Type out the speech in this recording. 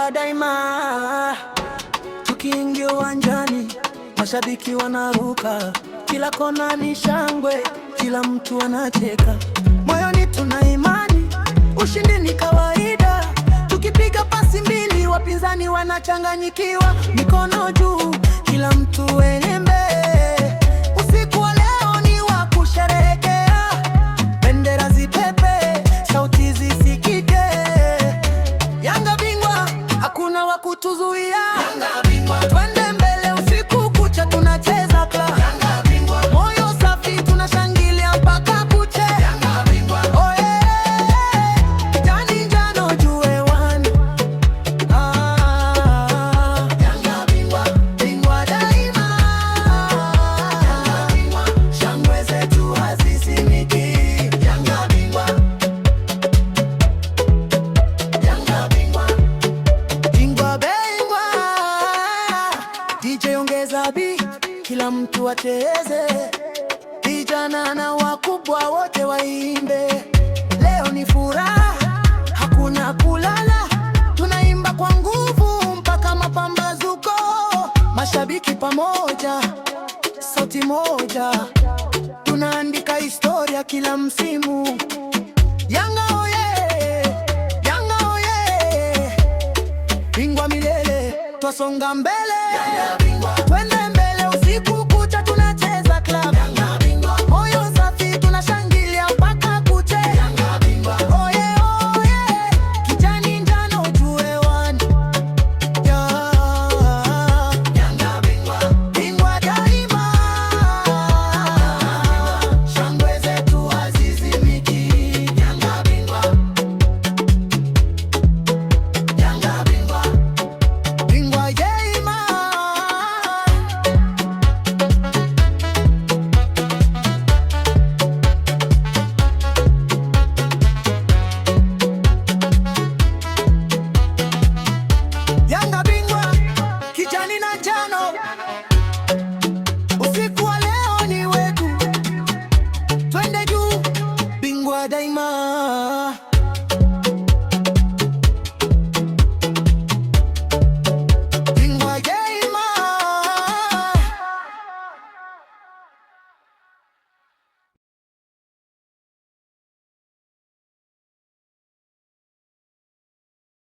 bingwa daima. Tukiingia uwanjani, mashabiki wanaruka, kila kona ni shangwe, kila mtu anacheka. Moyoni tuna imani, ushindi ni kawaida. Tukipiga pasi mbili, wapinzani wanachanganyikiwa. Mikono juu, kila mtu enyembe. Usiku wa leo ni wa kusherehekea, bendera zipepe, sauti zisikike. Yanga bingwa, hakuna wa kutuzuia. Twende mbele usiku kucha, tunacheza club. Moyo safi, tunashangilia mpaka kuche. Oye, kijani njano juu hewani. Bingwa daima. Shangwe zetu hazizimiki. Bingwa bingwa. DJ ongeza beat, kila mtu acheze, vijana na wakubwa wote waimbe. Leo ni furaha, hakuna kulala, tunaimba kwa nguvu mpaka mapambazuko. Mashabiki pamoja, sauti moja, tunaandika historia kila msimu. Yanga oye, Yanga oye, bingwa milele, twasonga mbele. Twende mbele usiku kucha, tunacheza club. Moyo safi, tunashangilia.